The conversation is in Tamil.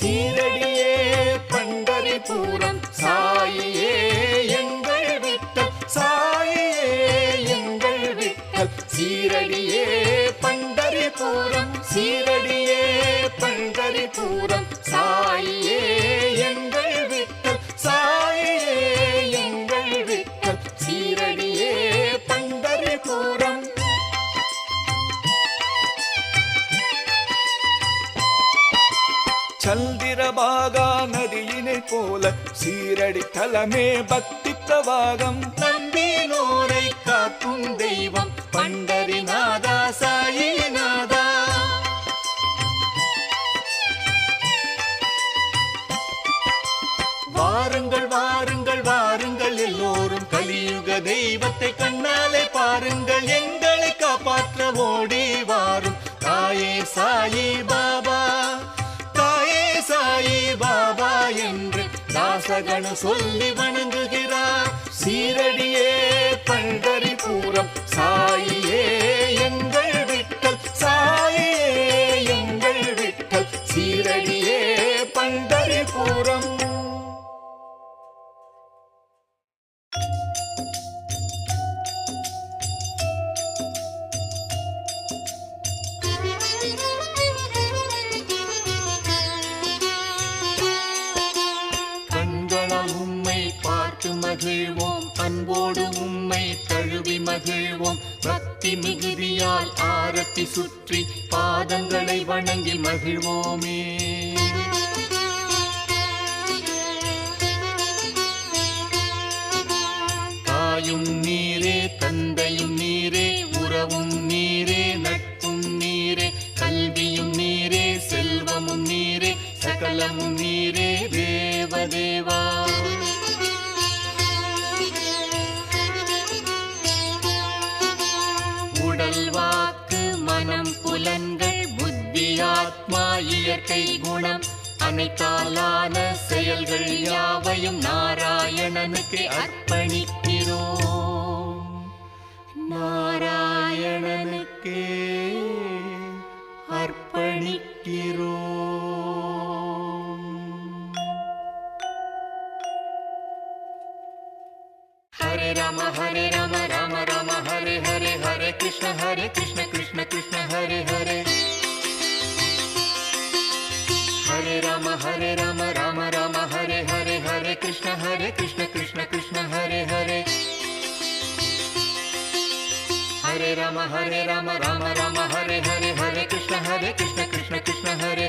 சீரடியே பண்டரிபுரம் சாயியே எங்கள் விட்டல் சாயியே எங்கள் விட்டல் சீரடியே பண்டரிபுரம் சீரடியே பண்டரிபுரம் சாயியே எங்கள் விட்டல் சாயியே எங்கள் விட்டல் சீரடியே பண்டரிபுரம். சந்திரபாகா நதியினை போல சீரடி தலமே பக்தி பிரவாகம் நம்பினோரை காக்கும் தெய்வம் பண்டரிநாதா சாயிநாதா. வாருங்கள் வாருங்கள் வாருங்கள் எல்லோரும் கலியுக தெய்வத்தை கண்ணாலே பாருங்கள் எங்களை காப்பாற்ற ஓடி வாரும் தாயே சாயி பாபா சாயி பாபா என்று தாசகனு சொல்லி வணங்குகிறார். சீரடியே பண்டரிபுரம் சாயியே எங்கள் விட்டல் சாயியே எங்கள் விட்டல் சீரடியே பண்டரிபுரம். மகிழ்வோம் அன்போடு உம்மை தழுவி மகிழ்வோம் பக்தி மிகுதியால் ஆரத்தி சுற்றி பாதங்களை வணங்கி மகிழ்வோமே. தாயும் நீரே தந்தையும் நீரே உறவும் நீரே நட்பும் நீரே கல்வியும் நீரே செல்வமும் நீரே சகலமும் நீரே தேவதேவா. உடல் வாக்கு மனம் புலன்கள் புத்தி ஆத்மா இயற்கை குணம் அனைத்தாலான செயல்கள் யாவையும் நாராயணனுக்கு அர்ப்பணிக்கிறோம் நாராயணனுக்கே அர்ப்பணிக்கிறோம். ஹரே ராம ராம ராம ஹரே ஹரே ஹரே கிருஷ்ண கிருஷ்ண கிருஷ்ண ஹரே ஹரே ஹரே ராம ராம ராம ஹரே ஹரே ஹரே கிருஷ்ண கிருஷ்ண கிருஷ்ண ஹரே ஹரே ஹரே ராம ராம ராம ஹரே ஹரே ஹரே கிருஷ்ண கிருஷ்ண கிருஷ்ண ஹரே